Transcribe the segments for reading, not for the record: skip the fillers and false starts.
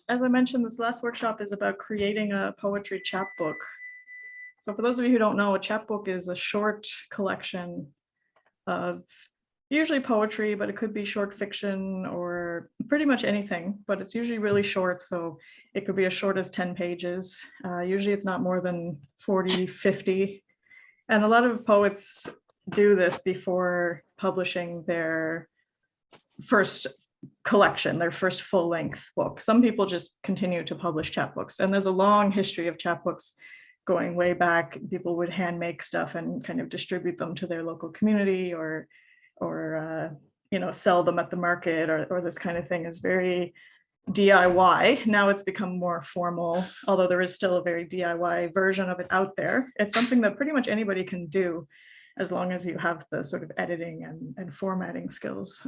as I mentioned, this last workshop is about creating a poetry chapbook. So for those of you who don't know, a chapbook is a short collection of usually poetry, but it could be short fiction or pretty much anything, but it's usually really short. So it could be as short as 10 pages. Usually it's not more than 40, 50. And a lot of poets do this before publishing their first collection, their first full-length book. Some people just continue to publish chapbooks, and there's a long history of chapbooks going way back. People would hand make stuff and kind of distribute them to their local community, or sell them at the market, or this kind of thing is very DIY. Now it's become more formal, although there is still a very DIY version of it out there. It's something that pretty much anybody can do as long as you have the sort of editing and formatting skills.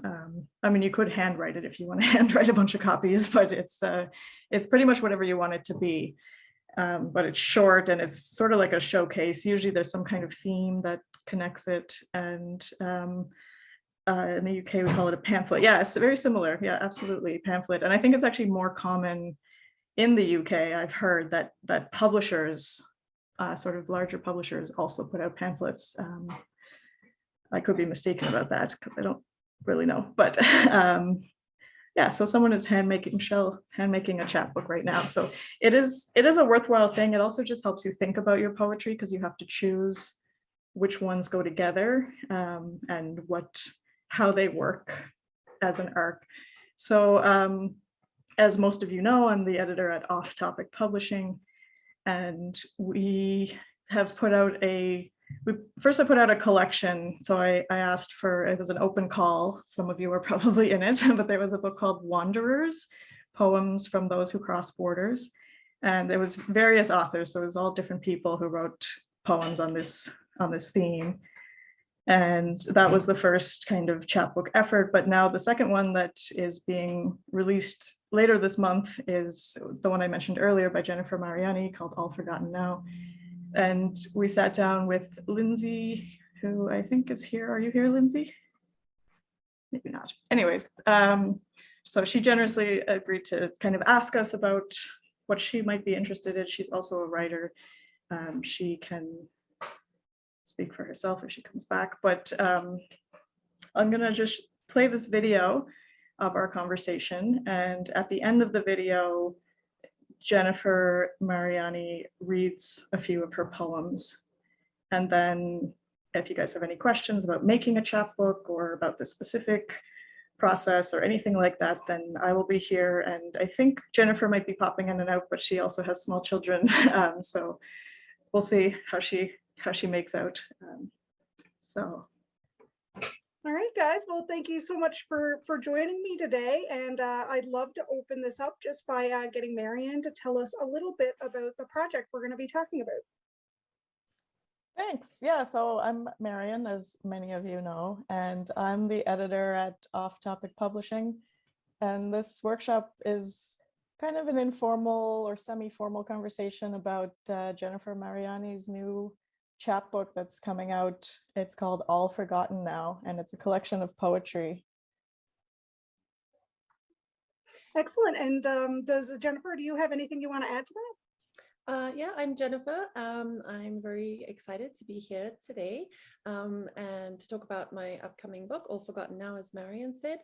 I mean, you could handwrite it if you want to handwrite a bunch of copies, but it's pretty much whatever you want it to be. But it's short and it's sort of like a showcase. Usually there's some kind of theme that connects it. And in the UK, we call it a pamphlet. Yeah, it's very similar. Yeah, absolutely, pamphlet. And I think it's actually more common in the UK. I've heard that publishers, sort of larger publishers, also put out pamphlets. I could be mistaken about that because I don't really know. But yeah, so someone is handmaking a chapbook right now. So it is a worthwhile thing. It also just helps you think about your poetry, because you have to choose which ones go together, and how they work as an arc. So as most of you know, I'm the editor at Off Topic Publishing, and we have put out I put out a collection. So I asked for, it was an open call. Some of you were probably in it, but there was a book called Wanderers, Poems from Those Who Cross Borders. And there was various authors. So it was all different people who wrote poems on this theme. And that was the first kind of chapbook effort. But now the second one that is being released later this month is the one I mentioned earlier by Jennifer Mariani, called All Forgotten Now. And we sat down with Lindsay, who I think is here. Are you here, Lindsay? Maybe not. Anyways, so she generously agreed to kind of ask us about what she might be interested in. She's also a writer. She can speak for herself if she comes back, but I'm gonna just play this video of our conversation, and at the end of the video, Jennifer Mariani reads a few of her poems, and then if you guys have any questions about making a chapbook or about the specific process or anything like that, then I will be here. And I think Jennifer might be popping in and out, but she also has small children, so we'll see how she makes out. All right, guys. Well, thank you so much for joining me today. And I'd love to open this up just by getting Marion to tell us a little bit about the project we're going to be talking about. Thanks. Yeah, so I'm Marion, as many of you know, and I'm the editor at Off Topic Publishing. And this workshop is kind of an informal or semi-formal conversation about Jennifer Mariani's new chapbook that's coming out. It's called All Forgotten Now, and it's a collection of poetry. Excellent. And Jennifer, do you have anything you want to add to that? Yeah, I'm Jennifer. I'm very excited to be here today and to talk about my upcoming book, All Forgotten Now, as Marion said.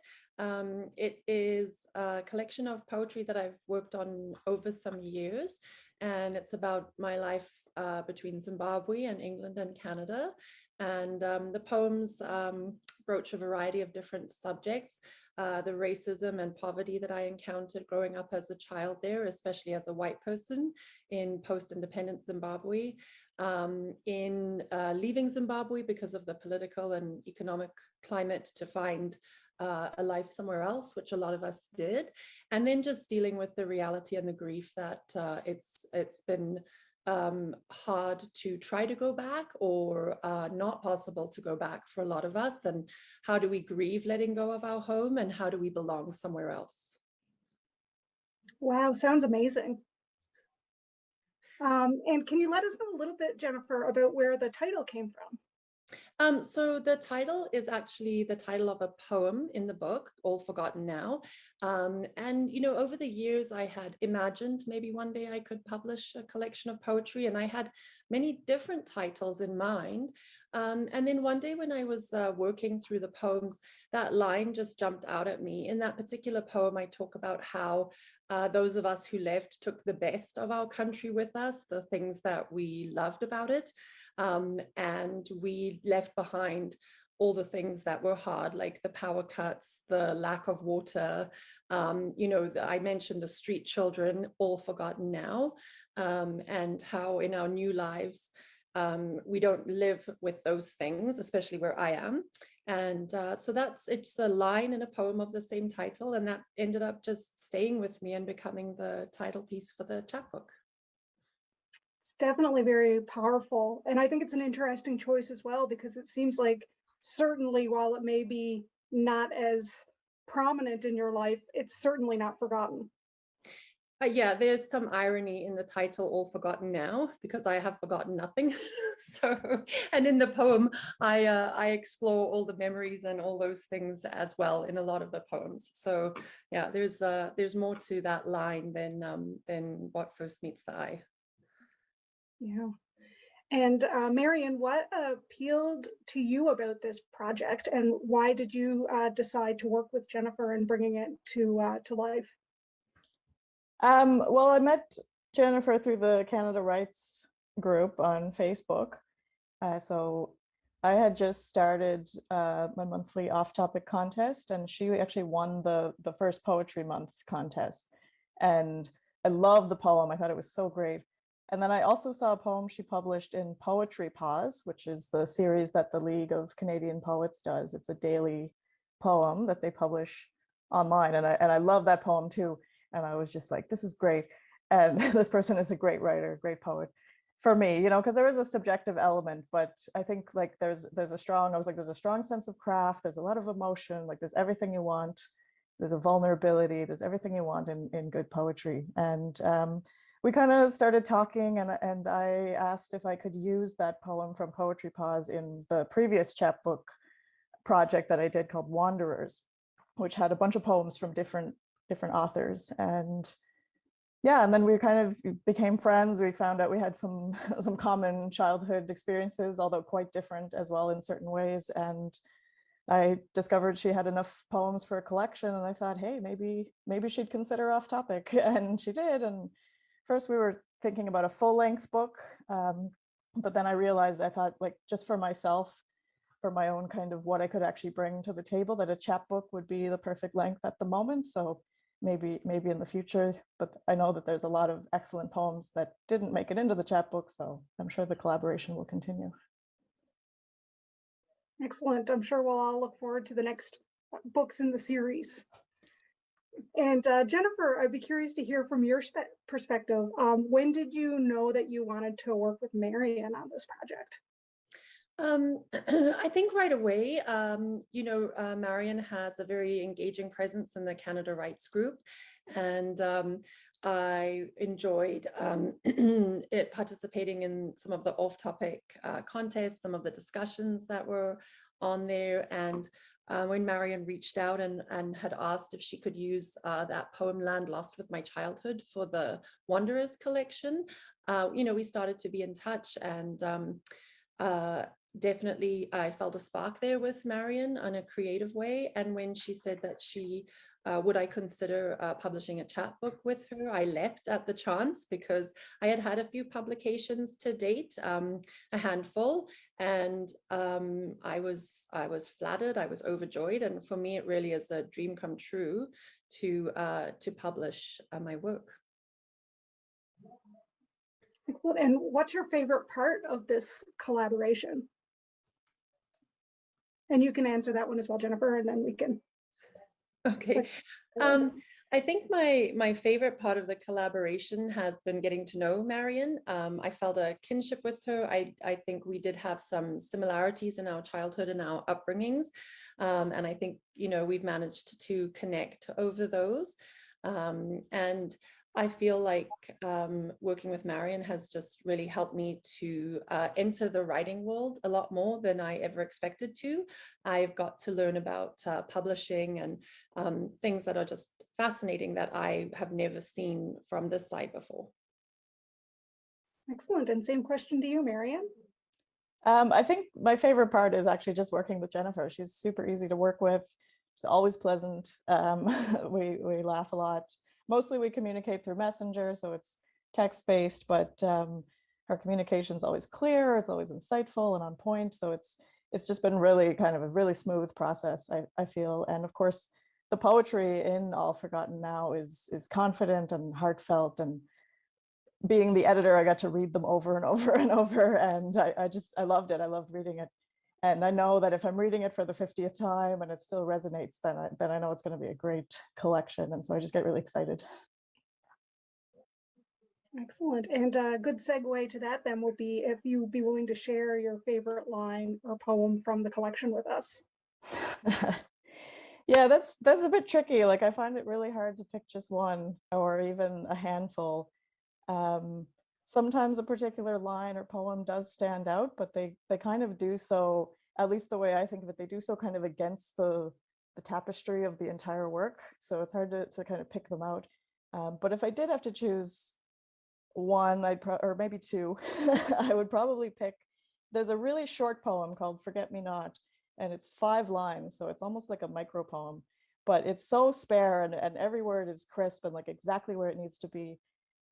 It is a collection of poetry that I've worked on over some years, and it's about my life between Zimbabwe and England and Canada. And the poems broach a variety of different subjects. The racism and poverty that I encountered growing up as a child there, especially as a white person in post-independence Zimbabwe, in leaving Zimbabwe because of the political and economic climate to find a life somewhere else, which a lot of us did, and then just dealing with the reality and the grief that it's been hard to try to go back, or not possible to go back for a lot of us. And how do we grieve letting go of our home, and how do we belong somewhere else? Wow, sounds amazing. And can you let us know a little bit, Jennifer, about where the title came from? So the title is actually the title of a poem in the book, All Forgotten Now. And, over the years, I had imagined maybe one day I could publish a collection of poetry, and I had many different titles in mind. And then one day when I was working through the poems, that line just jumped out at me. In that particular poem, I talk about how those of us who left took the best of our country with us, the things that we loved about it. And we left behind all the things that were hard, like the power cuts, the lack of water. I mentioned the street children, all forgotten now, and how in our new lives, we don't live with those things, especially where I am. And so it's a line in a poem of the same title, and that ended up just staying with me and becoming the title piece for the chapbook. It's definitely very powerful. And I think it's an interesting choice as well, because it seems like certainly while it may be not as prominent in your life, it's certainly not forgotten. Yeah, there's some irony in the title, All Forgotten Now, because I have forgotten nothing. And in the poem, I explore all the memories and all those things as well in a lot of the poems. So yeah, there's more to that line than what first meets the eye. Yeah. And Marion, what appealed to you about this project, and why did you decide to work with Jennifer and bringing it to life? Well, I met Jennifer through the Canada Rights group on Facebook. So I had just started my monthly off-topic contest, and she actually won the first Poetry Month contest. And I loved the poem. I thought it was so great. And then I also saw a poem she published in Poetry Pause, which is the series that the League of Canadian Poets does. It's a daily poem that they publish online. And I love that poem too. And I was just like, this is great. And this person is a great writer, great poet for me, because there is a subjective element, but I think like there's a strong sense of craft, there's a lot of emotion, like there's everything you want, there's a vulnerability, there's everything you want in good poetry. And we kind of started talking, and I asked if I could use that poem from Poetry Pause in the previous chapbook project that I did called Wanderers, which had a bunch of poems from different authors. And yeah, and then we kind of became friends. We found out we had some common childhood experiences, although quite different as well in certain ways. And I discovered she had enough poems for a collection, and I thought, hey, maybe she'd consider Off Topic, and she did. And first we were thinking about a full-length book, but then I realized, I thought, like, just for myself, for my own kind of what I could actually bring to the table, that a chapbook would be the perfect length at the moment. So maybe in the future, but I know that there's a lot of excellent poems that didn't make it into the chapbook, so I'm sure the collaboration will continue. Excellent. I'm sure we'll all look forward to the next books in the series. And Jennifer, I'd be curious to hear from your perspective. When did you know that you wanted to work with Marion on this project? I think right away, Marion has a very engaging presence in the Canada Rights group, and I enjoyed participating in some of the off-topic contests, some of the discussions that were on there. And when Marion reached out and had asked if she could use that poem Land Lost with My Childhood for the Wanderers collection, we started to be in touch, and definitely I felt a spark there with Marion in a creative way. And when she said that she would I consider publishing a chapbook with her, I leapt at the chance, because I had had a few publications to date, a handful, and I was flattered, I was overjoyed, and for me it really is a dream come true to publish my work. Excellent. And what's your favorite part of this collaboration? And you can answer that one as well, Jennifer, and then we can. Okay. I think my favorite part of the collaboration has been getting to know Marion. I felt a kinship with her. I think we did have some similarities in our childhood and our upbringings. And I think, we've managed to connect over those. And I feel like working with Marion has just really helped me to enter the writing world a lot more than I ever expected to. I've got to learn about publishing and things that are just fascinating that I have never seen from this side before. Excellent. And same question to you, Marion. I think my favorite part is actually just working with Jennifer. She's super easy to work with. She's always pleasant. We laugh a lot. Mostly we communicate through Messenger, so it's text-based, but her communication is always clear. It's always insightful and on point. So it's just been really kind of a really smooth process, I feel. And of course, the poetry in All Forgotten Now is confident and heartfelt, and being the editor, I got to read them over and over and over, and I loved it. I loved reading it, and I know that if I'm reading it for the 50th time and it still resonates, then I know it's going to be a great collection, and so I just get really excited. Excellent. And a good segue to that then will be if you'd be willing to share your favorite line or poem from the collection with us. Yeah, that's a bit tricky. Like, I find it really hard to pick just one or even a handful. Sometimes a particular line or poem does stand out, but they kind of do so, at least the way I think of it, they do so kind of against the tapestry of the entire work. So it's hard to kind of pick them out. But if I did have to choose one, or maybe two, I would probably pick, there's a really short poem called Forget Me Not, and it's 5 lines. So it's almost like a micro poem, but it's so spare, and every word is crisp and like exactly where it needs to be.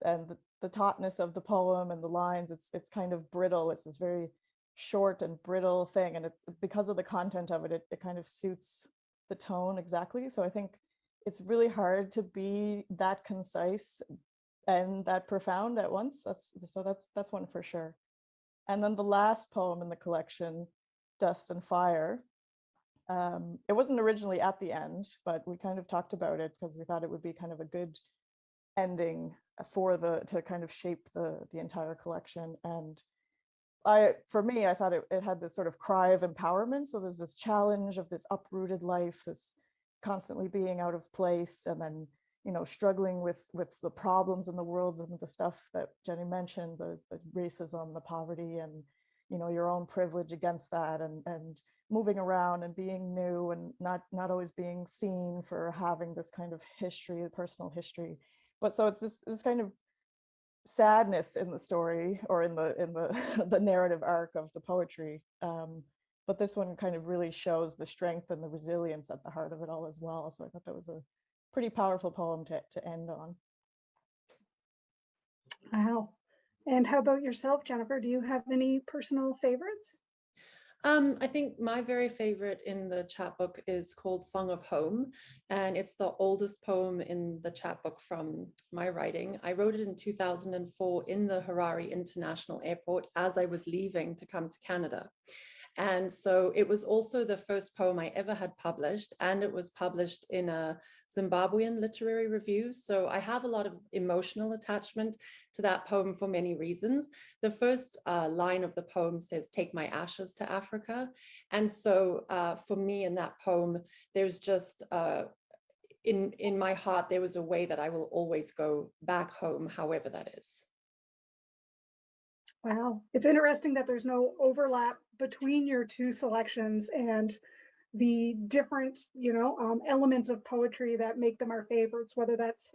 And the tautness of the poem and the lines, it's kind of brittle. It's this very short and brittle thing, and it's because of the content of it, it kind of suits the tone exactly. So I think it's really hard to be that concise and that profound at once. That's one for sure. And then the last poem in the collection, Dust and Fire, it wasn't originally at the end, but we kind of talked about it because we thought it would be kind of a good ending to kind of shape the entire collection. And for me, I thought it had this sort of cry of empowerment. So there's this challenge of this uprooted life, this constantly being out of place, and then, you know, struggling with the problems in the world and the stuff that Jenny mentioned, the racism, the poverty, and, you know, your own privilege against that, and moving around and being new and not always being seen for having this kind of history, personal history. But so it's this kind of sadness in the story, or in the the narrative arc of the poetry. But this one kind of really shows the strength and the resilience at the heart of it all as well. So I thought that was a pretty powerful poem to end on. Wow. And how about yourself, Jennifer? Do you have any personal favorites? I think my very favorite in the chapbook is called Song of Home, and it's the oldest poem in the chapbook from my writing. I wrote it in 2004 in the Harare International Airport as I was leaving to come to Canada. And so it was also the first poem I ever had published, and it was published in a Zimbabwean literary review. So I have a lot of emotional attachment to that poem for many reasons. The first line of the poem says, "Take my ashes to Africa." And so for me in that poem, there's just, in my heart, there was a way that I will always go back home, however that is. Wow. It's interesting that there's no overlap between your two selections and the different, elements of poetry that make them our favorites, whether that's,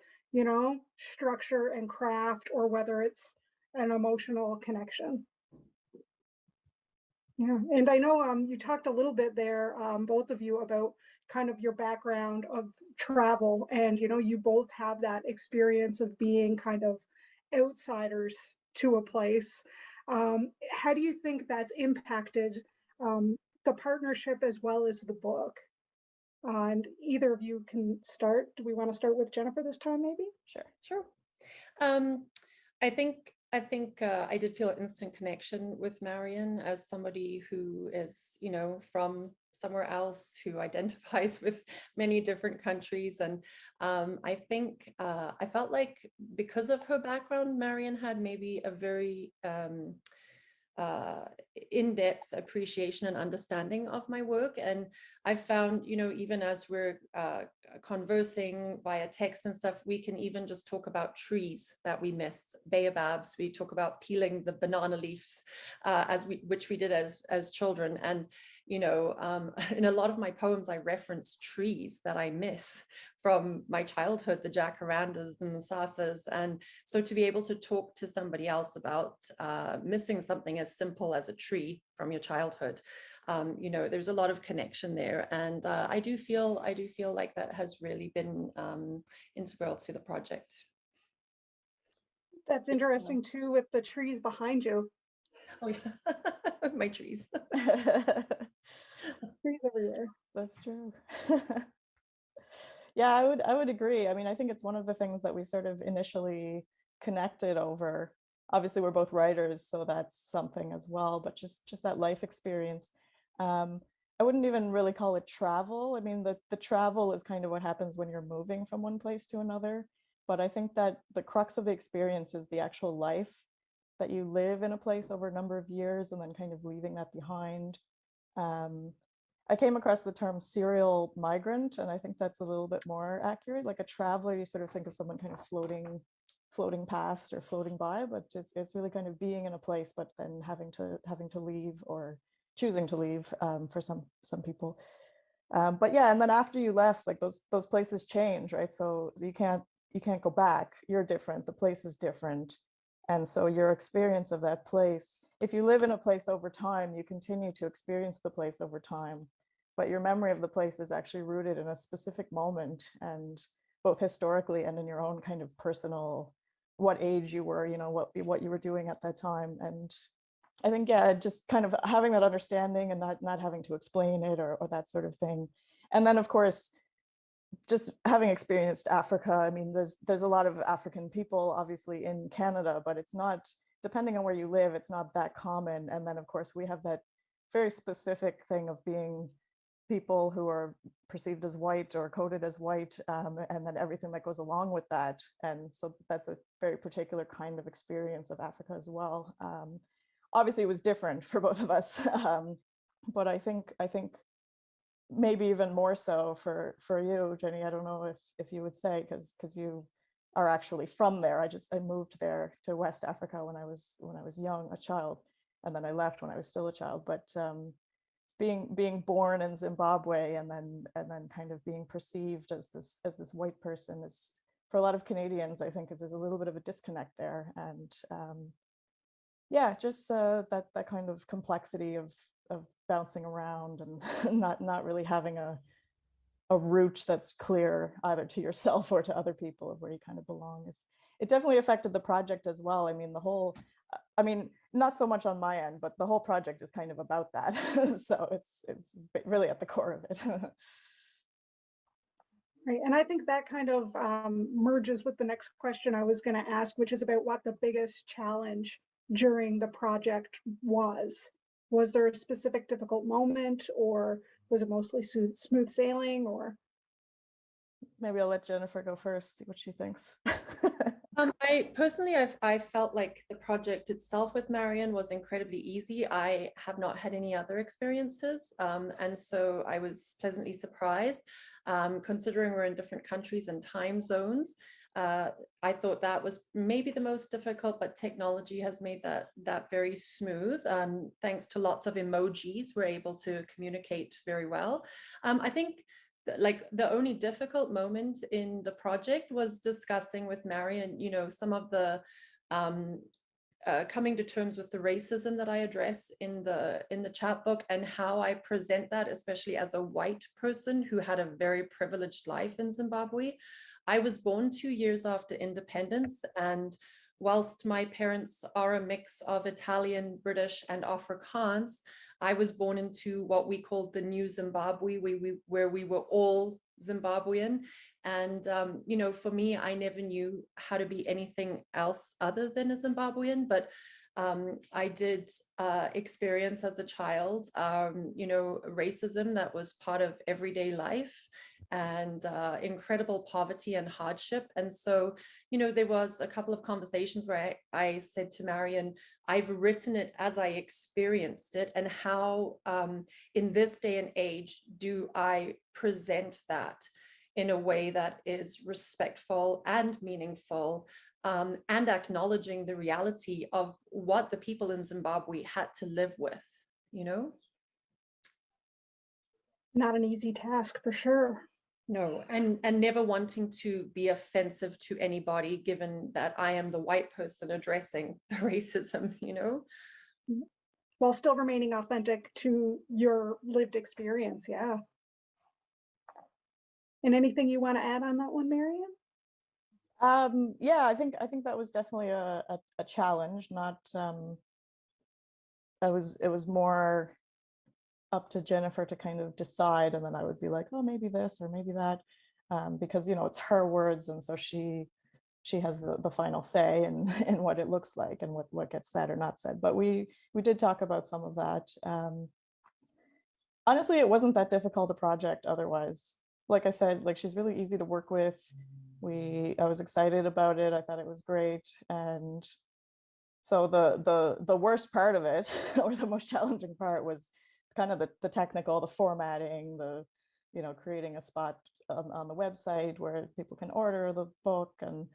structure and craft, or whether it's an emotional connection. Yeah. And I know you talked a little bit there, both of you, about kind of your background of travel, and, you both have that experience of being kind of outsiders to a place. How do you think that's impacted the partnership as well as the book? And either of you can start. Do we want to start with Jennifer this time, maybe? Sure. I think I did feel an instant connection with Marion as somebody who is, from somewhere else, who identifies with many different countries. And I think I felt like because of her background, Marion had maybe a very in-depth appreciation and understanding of my work. And I found, even as we're conversing via text and stuff, we can even just talk about trees that we miss, baobabs. We talk about peeling the banana leaves, which we did as children. And you know, in a lot of my poems, I reference trees that I miss from my childhood, the jacarandas and the sasas. And so to be able to talk to somebody else about missing something as simple as a tree from your childhood, you know, there's a lot of connection there. And I do feel like that has really been integral to the project. That's interesting too, with the trees behind you. Oh yeah, my trees. Trees everywhere. That's true. Yeah, I would agree. I mean, I think it's one of the things that we sort of initially connected over. Obviously, we're both writers, so that's something as well, but just that life experience. I wouldn't even really call it travel. I mean, the travel is kind of what happens when you're moving from one place to another. But I think that the crux of the experience is the actual life that you live in a place over a number of years and then kind of leaving that behind. I came across the term serial migrant, and I think that's a little bit more accurate. Like a traveler, you sort of think of someone kind of floating past or floating by, but it's really kind of being in a place, but then having to leave or choosing to leave for some people. But yeah, and then after you left, like those places change, right? So you can't go back. You're different. The place is different. And so your experience of that place, if you live in a place over time, you continue to experience the place over time. But your memory of the place is actually rooted in a specific moment, and both historically and in your own kind of personal, what age you were, you know, what you were doing at that time. And I think, yeah, just kind of having that understanding and not having to explain it or that sort of thing. And then, of course, just having experienced Africa, I mean, there's a lot of African people, obviously, in Canada, but it's not, depending on where you live, it's not that common. And then, of course, we have that very specific thing of being people who are perceived as white or coded as white, and then everything that goes along with that. And so that's a very particular kind of experience of Africa as well. Obviously, it was different for both of us, but I think maybe even more so for you, Jenny. I don't know if you would say, because you are actually from there. I moved there to West Africa when I was young, a child, and then I left when I was still a child. But being born in Zimbabwe and then kind of being perceived as this white person is, for a lot of Canadians, I think there's a little bit of a disconnect there. And yeah, just that kind of complexity of bouncing around and not really having a route that's clear either to yourself or to other people of where you kind of belong. It definitely affected the project as well. I mean, not so much on my end, but the whole project is kind of about that. So it's really at the core of it. Right, and I think that kind of merges with the next question I was going to ask, which is about what the biggest challenge during the project was. Was there a specific difficult moment, or was it mostly smooth sailing? Or maybe I'll let Jennifer go first, see what she thinks. I personally, I felt like the project itself with Marion was incredibly easy. I have not had any other experiences, and so I was pleasantly surprised, considering we're in different countries and time zones. I thought that was maybe the most difficult, but technology has made that very smooth. Thanks to lots of emojis, we're able to communicate very well. I think like the only difficult moment in the project was discussing with Marion, you know, some of the coming to terms with the racism that I address in the chapbook and how I present that, especially as a white person who had a very privileged life in Zimbabwe. I was born 2 years after independence, and whilst my parents are a mix of Italian, British, and Afrikaans, I was born into what we called the New Zimbabwe, where we were all Zimbabwean. And, you know, for me, I never knew how to be anything else other than a Zimbabwean. But I did experience as a child, you know, racism that was part of everyday life, and incredible poverty and hardship. And so, you know, there was a couple of conversations where I said to Marion, I've written it as I experienced it, and how in this day and age do I present that in a way that is respectful and meaningful, and acknowledging the reality of what the people in Zimbabwe had to live with, you know? Not an easy task for sure. No, and never wanting to be offensive to anybody, given that I am the white person addressing the racism, you know? While still remaining authentic to your lived experience. Yeah. And anything you want to add on that one, Marion? Yeah, I think that was definitely a challenge. Not it was more up to Jennifer to kind of decide, and then I would be like, oh, maybe this or maybe that, because you know it's her words, and so she has the final say in what it looks like and what gets said or not said. But we did talk about some of that. Honestly, it wasn't that difficult a project otherwise. Like I said, like she's really easy to work with. I was excited about it. I thought it was great. And so the worst part of it, or the most challenging part, was kind of the technical, the formatting, the, you know, creating a spot on the website where people can order the book. And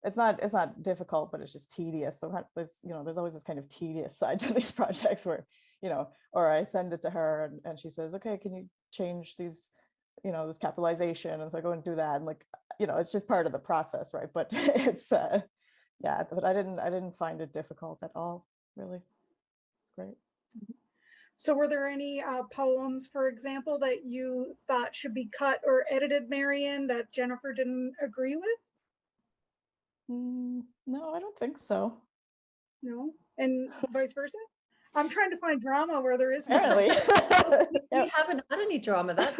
it's not difficult, but it's just tedious. So there's, you know, there's always this kind of tedious side to these projects where, you know, or I send it to her and she says, okay, can you change these, you know, this capitalization? And so I go and do that. And like, you know, it's just part of the process, right? But it's yeah, but I didn't find it difficult at all, really. It's great. So were there any poems, for example, that you thought should be cut or edited, Marion, that Jennifer didn't agree with? No, I don't think so. No? And vice versa? I'm trying to find drama where there isn't. Apparently. We haven't had any drama. That's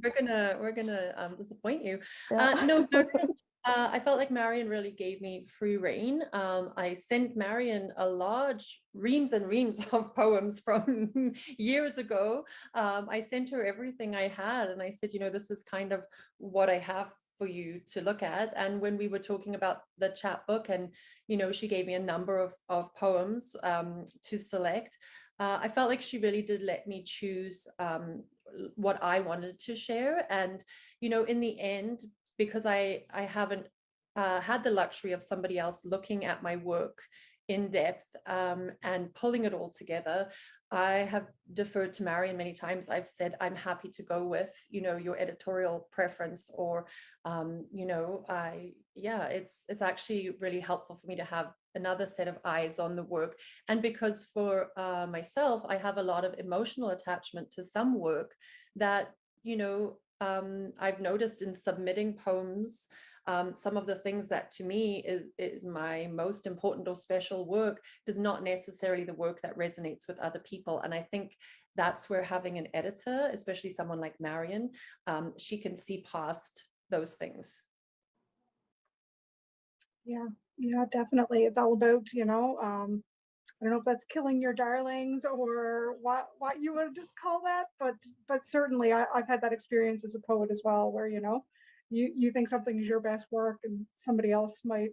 we're gonna disappoint you. Yeah. No, I felt like Marion really gave me free rein. I sent Marion a large reams and reams of poems from years ago. I sent her everything I had, and I said, you know, this is kind of what I have for you to look at. And when we were talking about the chapbook, and you know, she gave me a number of poems to select. I felt like she really did let me choose what I wanted to share. And you know, in the end, because I haven't had the luxury of somebody else looking at my work in depth and pulling it all together, I have deferred to Marion many times. I've said, I'm happy to go with, you know, your editorial preference, or, you know, it's actually really helpful for me to have another set of eyes on the work. And because for myself, I have a lot of emotional attachment to some work that, you know, I've noticed in submitting poems, some of the things that to me is my most important or special work does not necessarily the work that resonates with other people. And I think that's where having an editor, especially someone like Marion, she can see past those things. Yeah, definitely. It's all about, you know, I don't know if that's killing your darlings or what you would call that, but certainly I've had that experience as a poet as well, where you know, you think something is your best work, and somebody else might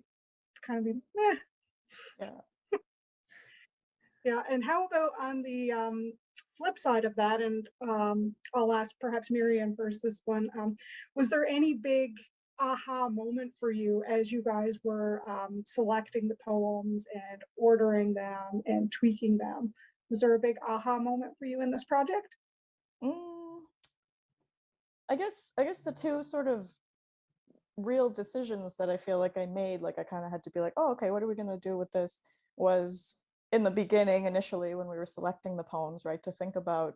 kind of be, eh. Yeah. Yeah. And how about on the flip side of that? And I'll ask perhaps Miriam first this one. Was there any big aha moment for you as you guys were selecting the poems and ordering them and tweaking them? Was there a big aha moment for you in this project? Mm, I guess the two sort of real decisions that I feel like I made, like I kind of had to be like, oh, okay, what are we going to do with this, was in the beginning, initially, when we were selecting the poems, right, to think about,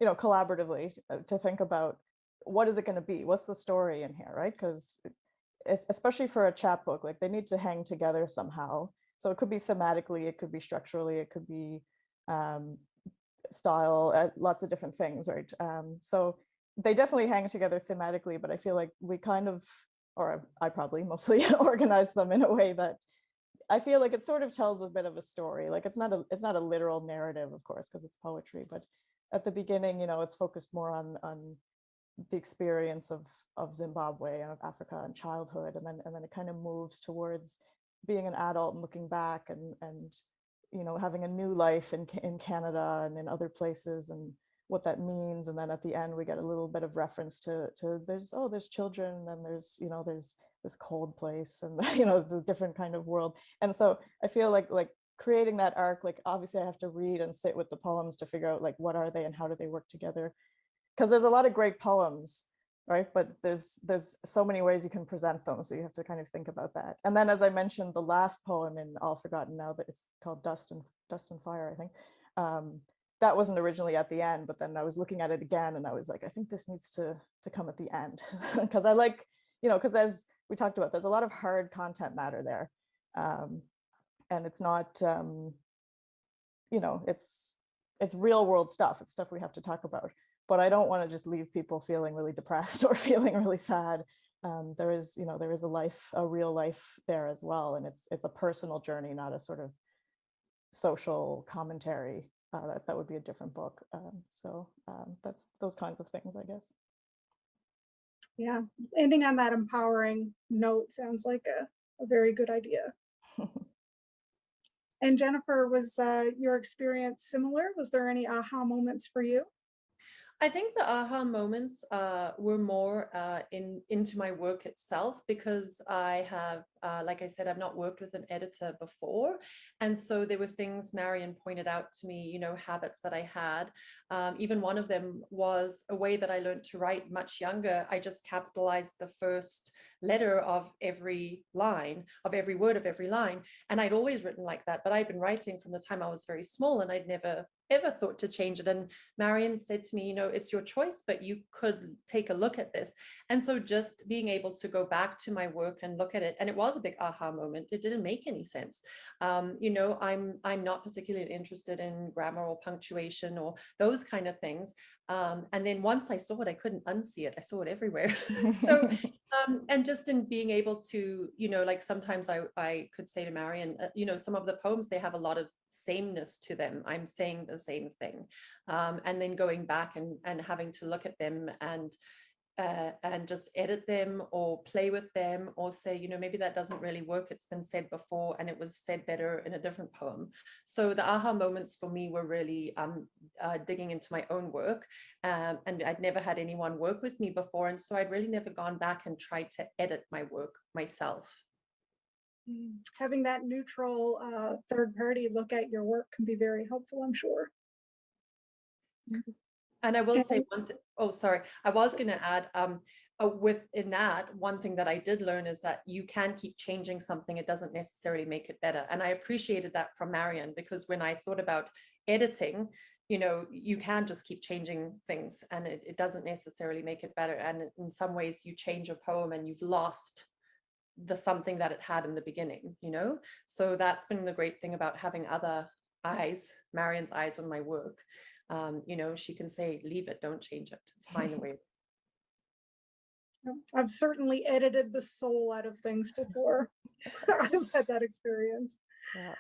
you know, collaboratively, to think about what is it going to be, what's the story in here, right? Because especially for a chapbook, like they need to hang together somehow. So it could be thematically, it could be structurally, it could be style, lots of different things, right? So they definitely hang together thematically, but I feel like we kind of, or I probably mostly organize them in a way that I feel like it sort of tells a bit of a story. Like it's not a literal narrative, of course, because it's poetry, but at the beginning, you know, it's focused more on the experience of Zimbabwe and of Africa and childhood, and then it kind of moves towards being an adult and looking back and you know, having a new life in Canada and in other places, and what that means. And then at the end, we get a little bit of reference to there's children, and there's, there's this cold place, and it's a different kind of world. And so I feel like creating that arc, like obviously I have to read and sit with the poems to figure out like what are they and how do they work together, because there's a lot of great poems, right? But there's so many ways you can present them, so you have to kind of think about that. And then, as I mentioned, the last poem in All Forgotten Now, that it's called Dust and Fire, I think, that wasn't originally at the end, but then I was looking at it again and I was like, I think this needs to come at the end, because I like, because as we talked about, there's a lot of hard content matter there, and it's not, it's real world stuff. It's stuff we have to talk about. But I don't want to just leave people feeling really depressed or feeling really sad. There is a life, a real life there as well, and it's a personal journey, not a sort of social commentary. That would be a different book. So that's those kinds of things, I guess. Yeah, ending on that empowering note sounds like a very good idea. And Jennifer, was your experience similar? Was there any aha moments for you? I think the aha moments were more into my work itself, because I have, like I said, I've not worked with an editor before. And so there were things Marion pointed out to me, habits that I had. Even one of them was a way that I learned to write much younger. I just capitalized the first letter of every line, of every word of every line. And I'd always written like that, but I'd been writing from the time I was very small, and I'd never ever thought to change it. And Marion said to me, it's your choice, but you could take a look at this. And so just being able to go back to my work and look at it, and it was a big aha moment. It didn't make any sense. I'm not particularly interested in grammar or punctuation or those kind of things. And then once I saw it, I couldn't unsee it. I saw it everywhere. So and just in being able to, like sometimes I could say to Marion, some of the poems, they have a lot of sameness to them. I'm saying the same thing. And then going back and having to look at them and just edit them or play with them, or say, maybe that doesn't really work. It's been said before and it was said better in a different poem. So the aha moments for me were really digging into my own work. And I'd never had anyone work with me before. And so I'd really never gone back and tried to edit my work myself. Having that neutral third party look at your work can be very helpful, I'm sure. And I will say one thing. Oh, sorry. I was going to add, within that, one thing that I did learn is that you can keep changing something. It doesn't necessarily make it better. And I appreciated that from Marion, because when I thought about editing, you can just keep changing things, and it doesn't necessarily make it better. And in some ways, you change a poem and you've lost the something that it had in the beginning, So that's been the great thing about having other eyes, Marion's eyes on my work. She can say, leave it, don't change it. It's fine the way. I've certainly edited the soul out of things before. I've had that experience. Yeah.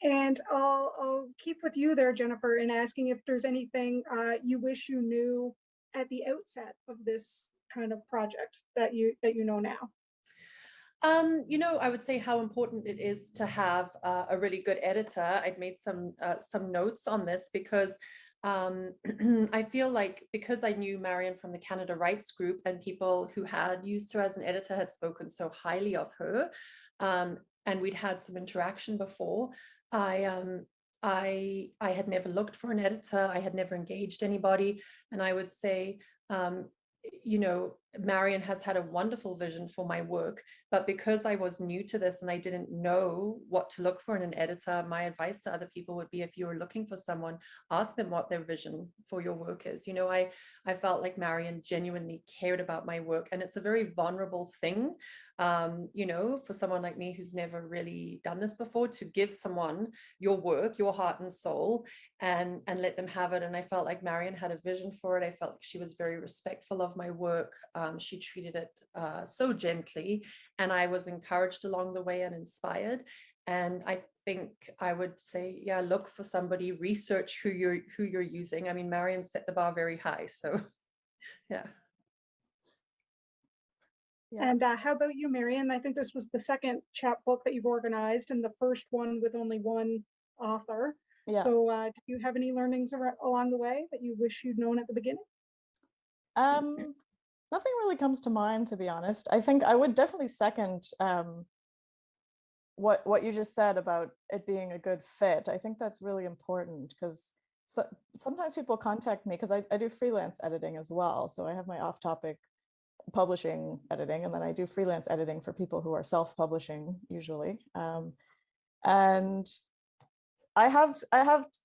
And I'll keep with you there, Jennifer, in asking if there's anything you wish you knew at the outset of this kind of project that you know now. I would say how important it is to have a really good editor. I'd made some notes on this, because I feel like, because I knew Marion from the Canada Rights Group, and people who had used her as an editor had spoken so highly of her, and we'd had some interaction before, I had never looked for an editor. I had never engaged anybody. And I would say, Marion has had a wonderful vision for my work, but because I was new to this and I didn't know what to look for in an editor, my advice to other people would be, if you're looking for someone, ask them what their vision for your work is. I felt like Marion genuinely cared about my work, and it's a very vulnerable thing, for someone like me who's never really done this before, to give someone your work, your heart and soul, and let them have it. And I felt like Marion had a vision for it. I felt like she was very respectful of my work. She treated it so gently, and I was encouraged along the way and inspired. And I think I would say, yeah, look for somebody, research who you're using. I mean, Marion set the bar very high, so yeah. Yeah. And how about you, Marion? I think this was the second chapbook that you've organized, and the first one with only one author. Yeah. So did you have any learnings along the way that you wish you'd known at the beginning? Nothing really comes to mind, to be honest. I think I would definitely second what you just said about it being a good fit. I think that's really important because sometimes people contact me because I do freelance editing as well. So I have my off-topic publishing editing, and then I do freelance editing for people who are self-publishing usually. And I have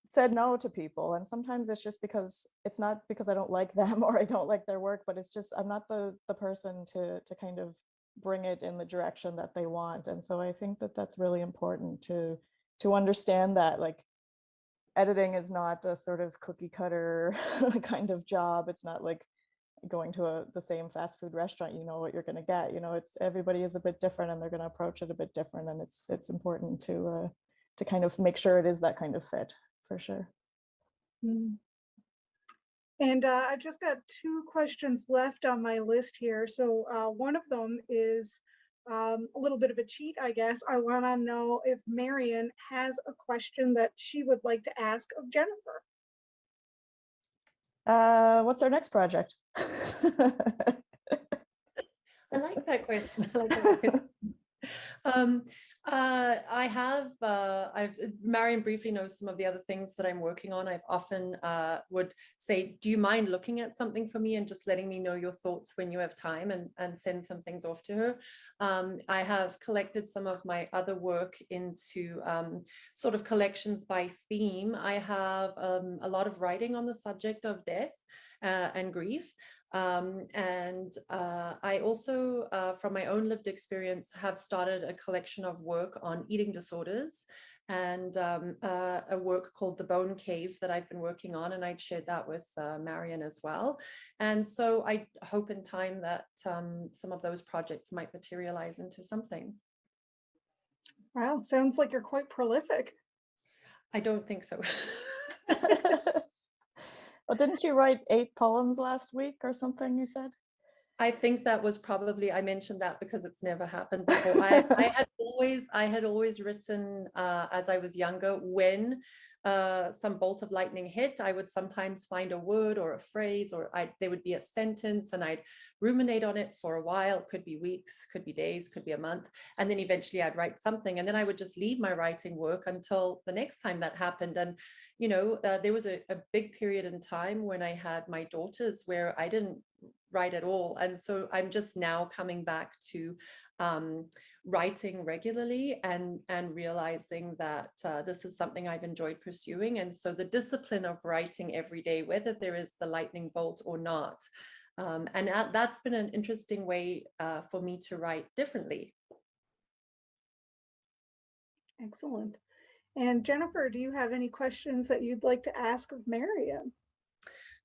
said no to people, and sometimes it's just because it's not because I don't like them or I don't like their work, but it's just I'm not the person to kind of bring it in the direction that they want. And so I think that that's really important to understand that, like, editing is not a sort of cookie cutter kind of job. It's not like going to the same fast food restaurant. You know what you're going to get. You know, it's everybody is a bit different and they're going to approach it a bit different, and it's important to kind of make sure it is that kind of fit, for sure. Mm. And I've just got two questions left on my list here. So one of them is a little bit of a cheat, I guess. I want to know if Marion has a question that she would like to ask of Jennifer. What's our next project? I like that question. I like that question. Marion briefly knows some of the other things that I'm working on. I've often would say, do you mind looking at something for me and just letting me know your thoughts when you have time, and send some things off to her. I have collected some of my other work into sort of collections by theme. I have a lot of writing on the subject of death and grief. I also, from my own lived experience, have started a collection of work on eating disorders, and a work called The Bone Cave that I've been working on, and I'd shared that with Marion as well. And so I hope in time that some of those projects might materialize into something. Wow, sounds like you're quite prolific. I don't think so. Well, didn't you write 8 poems last week or something, you said? I think that was probably, I mentioned that because it's never happened before. I had always written as I was younger. When some bolt of lightning hit, I would sometimes find a word or a phrase, or there would be a sentence, and I'd ruminate on it for a while. It could be weeks, could be days, could be a month, and then eventually I'd write something, and then I would just leave my writing work until the next time that happened. And you know, there was a big period in time when I had my daughters where I didn't write at all, and so I'm just now coming back to writing regularly, and realizing that this is something I've enjoyed pursuing. And so the discipline of writing every day, whether there is the lightning bolt or not, and that's been an interesting way for me to write differently. Excellent. And Jennifer, do you have any questions that you'd like to ask of Marion?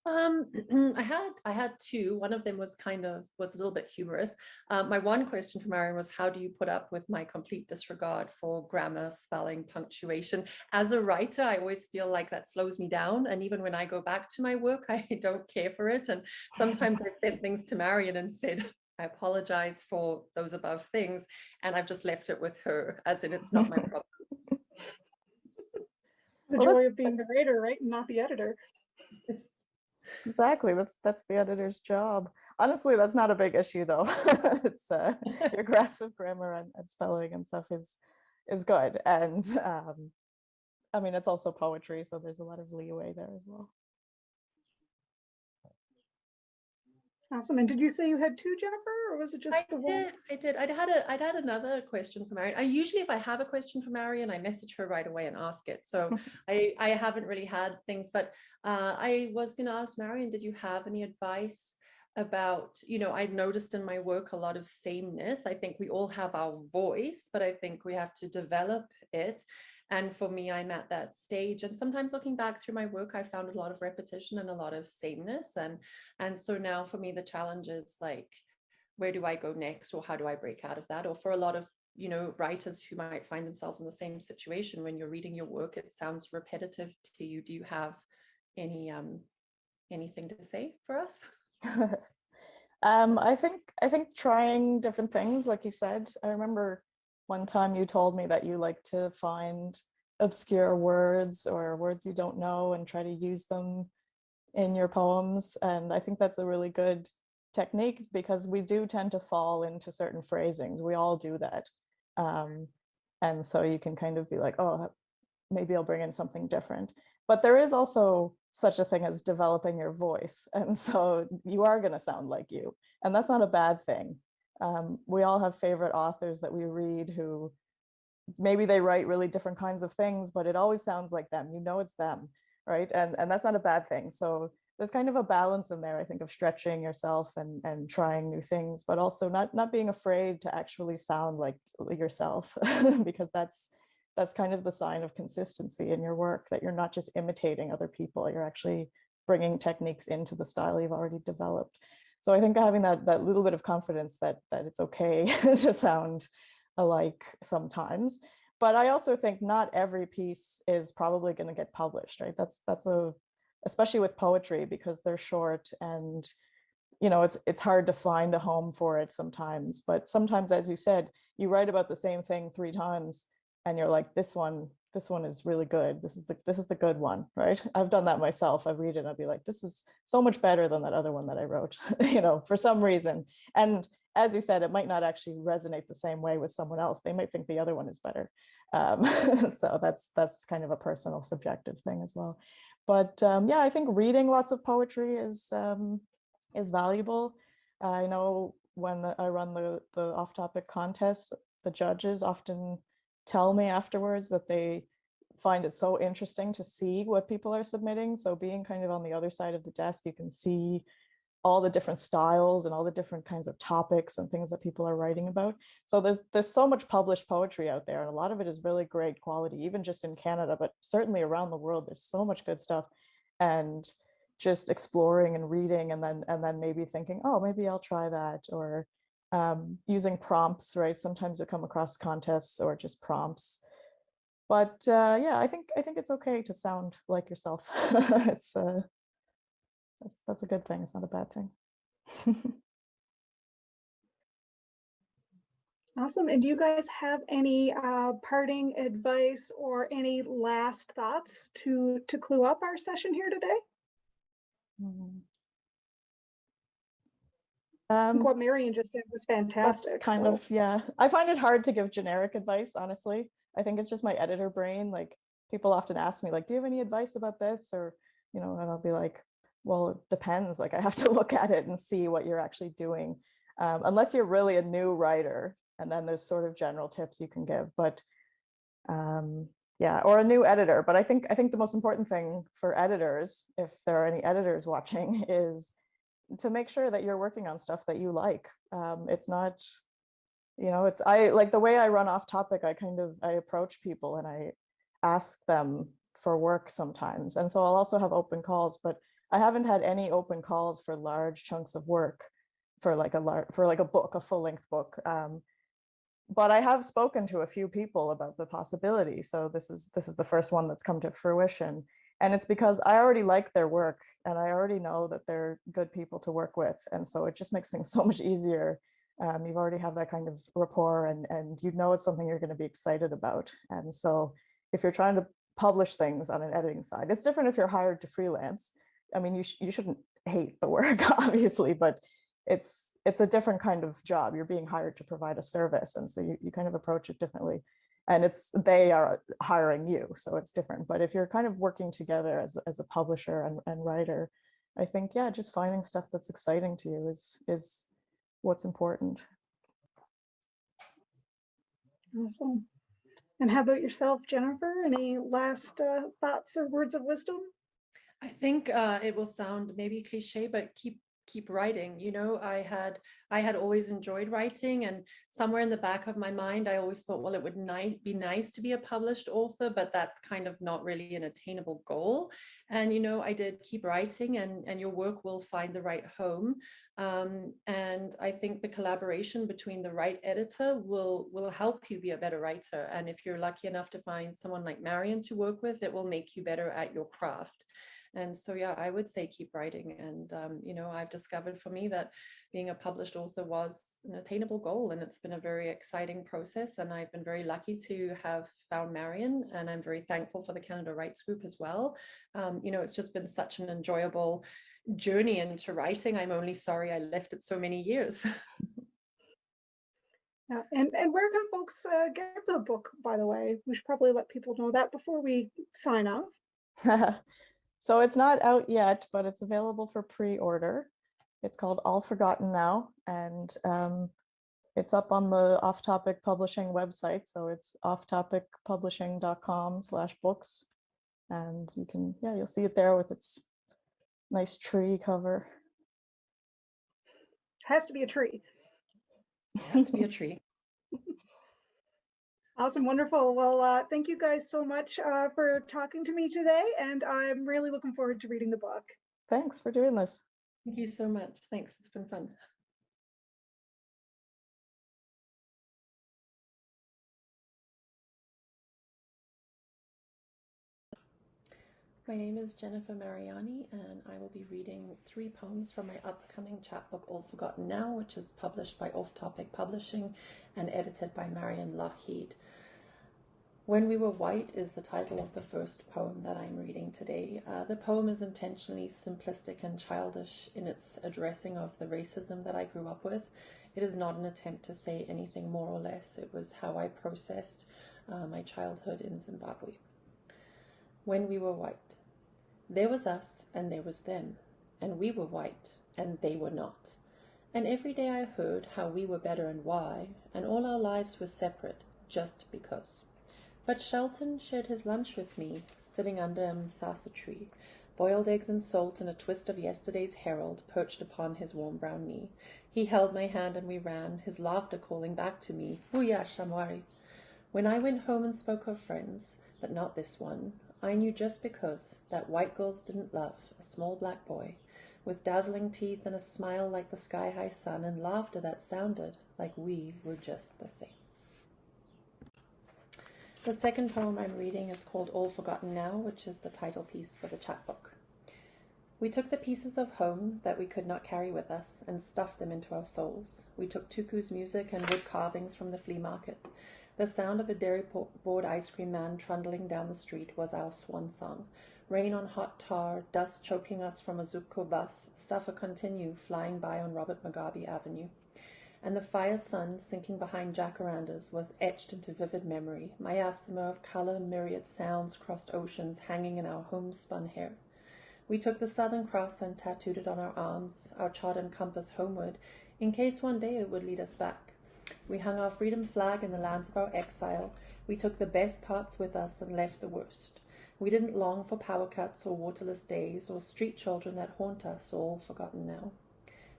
I had two. One of them was a little bit humorous. My one question for Marion was, how do you put up with my complete disregard for grammar, spelling, punctuation? As a writer, I always feel like that slows me down. And even when I go back to my work, I don't care for it. And sometimes I've sent things to Marion and said, I apologize for those above things. And I've just left it with her, as in it's not my problem. The joy of being the writer, right? And not the editor. Exactly. That's the editor's job. Honestly, that's not a big issue though. It's your grasp of grammar and spelling and stuff is good. And I mean, it's also poetry, so there's a lot of leeway there as well. Awesome. And did you say you had two, Jennifer, or was it just the one? I did. I'd had another question for Marion. I usually, if I have a question for Marion, I message her right away and ask it. So I haven't really had things, but I was going to ask Marion, did you have any advice about, you know, I've noticed in my work a lot of sameness. I think we all have our voice, but I think we have to develop it. And for me, I'm at that stage. And sometimes looking back through my work, I found a lot of repetition and a lot of sameness. And so now for me, the challenge is like, where do I go next? Or how do I break out of that? Or for a lot of, you know, writers who might find themselves in the same situation, when you're reading your work, it sounds repetitive to you. Do you have any anything to say for us? I think trying different things, like you said. I remember one time you told me that you like to find obscure words or words you don't know and try to use them in your poems. And I think that's a really good technique, because we do tend to fall into certain phrasings. We all do that. And so you can kind of be like, oh, maybe I'll bring in something different. But there is also such a thing as developing your voice. And so you are going to sound like you. And that's not a bad thing. We all have favorite authors that we read who maybe they write really different kinds of things, but it always sounds like them. You know it's them, right? And that's not a bad thing. So there's kind of a balance in there, I think, of stretching yourself and trying new things, but also not being afraid to actually sound like yourself, because that's kind of the sign of consistency in your work, that you're not just imitating other people, you're actually bringing techniques into the style you've already developed. So I think having that little bit of confidence that it's okay to sound alike sometimes. But I also think not every piece is probably going to get published, right? That's especially with poetry, because they're short and it's hard to find a home for it sometimes. But sometimes, as you said, you write about the same thing 3 times and you're like, this one is really good. This is the good one, right? I've done that myself. I read it and I'll be like, this is so much better than that other one that I wrote, for some reason. And as you said, it might not actually resonate the same way with someone else. They might think the other one is better. So that's kind of a personal, subjective thing as well. But yeah, I think reading lots of poetry is valuable. I know when I run the off-topic contest, the judges often tell me afterwards that they find it so interesting to see what people are submitting. So being kind of on the other side of the desk, you can see all the different styles and all the different kinds of topics and things that people are writing about. So there's so much published poetry out there, and a lot of it is really great quality, even just in Canada, but certainly around the world. There's so much good stuff, and just exploring and reading, and then maybe thinking, oh, maybe I'll try that, or using prompts, right? Sometimes you come across contests or just prompts. But yeah, I think it's okay to sound like yourself. It's that's a good thing. It's not a bad thing. Awesome. And do you guys have any parting advice or any last thoughts to clue up our session here today? I think what Marion just said was fantastic. That's kind of, yeah. I find it hard to give generic advice, honestly. I think it's just my editor brain. Like, people often ask me, like, do you have any advice about this? Or, and I'll be like, well, it depends. Like, I have to look at it and see what you're actually doing. Unless you're really a new writer, and then there's sort of general tips you can give. But yeah, or a new editor. But I think the most important thing for editors, if there are any editors watching, is to make sure that you're working on stuff that you like. It's not, it's, I like the way I run off topic, I approach people and I ask them for work sometimes. And so I'll also have open calls, but I haven't had any open calls for large chunks of work for like a book, a full-length book. But I have spoken to a few people about the possibility. So this is the first one that's come to fruition. And it's because I already like their work and I already know that they're good people to work with. And so it just makes things so much easier. You've already have that kind of rapport, and it's something you're going to be excited about. And so if you're trying to publish things on an editing side, it's different if you're hired to freelance. I mean, you shouldn't hate the work, obviously, but it's a different kind of job. You're being hired to provide a service. And so you kind of approach it differently. And they are hiring you, so it's different. But if you're kind of working together as a publisher and writer, I think, yeah, just finding stuff that's exciting to you is what's important. Awesome. And how about yourself, Jennifer? Any last thoughts or words of wisdom? I think it will sound maybe cliche, but keep writing. I had always enjoyed writing, and somewhere in the back of my mind I always thought, well, it would be nice to be a published author, but that's kind of not really an attainable goal. And I did keep writing, and your work will find the right home. And I think the collaboration between the right editor will help you be a better writer. And if you're lucky enough to find someone like Marion to work with, it will make you better at your craft. And so, yeah, I would say keep writing. And, you know, I've discovered for me that being a published author was an attainable goal, and it's been a very exciting process. And I've been very lucky to have found Marion, and I'm very thankful for the Canada Rights Group as well. You know, it's just been such an enjoyable journey into writing. I'm only sorry I left it so many years. Yeah. And where can folks get the book, by the way? We should probably let people know that before we sign off. So it's not out yet, but it's available for pre-order. It's called All Forgotten Now, and it's up on the Off Topic Publishing website. So it's offtopicpublishing.com/books. And you can, yeah, you'll see it there with its nice tree cover. Has to be a tree. It has to be a tree. Awesome, wonderful. Well, thank you guys so much for talking to me today, and I'm really looking forward to reading the book. Thanks for doing this. Thank you so much. Thanks. It's been fun. My name is Jennifer Mariani, and I will be reading 3 poems from my upcoming chapbook, All Forgotten Now, which is published by Off Topic Publishing and edited by Marion Lougheed. When We Were White is the title of the first poem that I'm reading today. The poem is intentionally simplistic and childish in its addressing of the racism that I grew up with. It is not an attempt to say anything more or less. It was how I processed my childhood in Zimbabwe. When we were white. There was us and there was them, and we were white and they were not. And every day I heard how we were better and why, and all our lives were separate just because. But Shelton shared his lunch with me, sitting under a msasa tree, boiled eggs and salt and a twist of yesterday's Herald perched upon his warm brown knee. He held my hand and we ran, his laughter calling back to me, Booyah, Shamwari. When I went home and spoke of friends, but not this one, I knew just because that white girls didn't love a small black boy with dazzling teeth and a smile like the sky-high sun and laughter that sounded like we were just the same. The second poem I'm reading is called All Forgotten Now, which is the title piece for the chapbook. We took the pieces of home that we could not carry with us and stuffed them into our souls. We took Tuku's music and wood carvings from the flea market. The sound of a dairy board ice cream man trundling down the street was our swan song. Rain on hot tar, dust choking us from a Zupco bus, Suffolk continue flying by on Robert Mugabe Avenue. And the fire sun sinking behind jacarandas was etched into vivid memory, miasma of color, myriad sounds crossed oceans hanging in our homespun hair. We took the Southern Cross and tattooed it on our arms, our chart and compass homeward, in case one day it would lead us back. We hung our freedom flag in the lands of our exile. We took the best parts with us and left the worst. We didn't long for power cuts or waterless days or street children that haunt us, all forgotten now.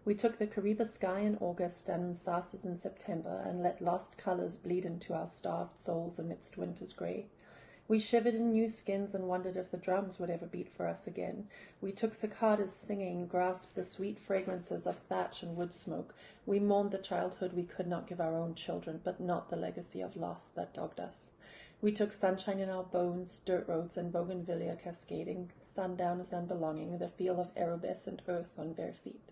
We took the Kariba sky in August and Msasas in September and let lost colors bleed into our starved souls amidst winter's gray. We shivered in new skins and wondered if the drums would ever beat for us again. We took cicadas singing, grasped the sweet fragrances of thatch and wood smoke. We mourned the childhood we could not give our own children, but not the legacy of loss that dogged us. We took sunshine in our bones, dirt roads and bougainvillea cascading, sundowners and belonging, the feel of erubescent earth on bare feet.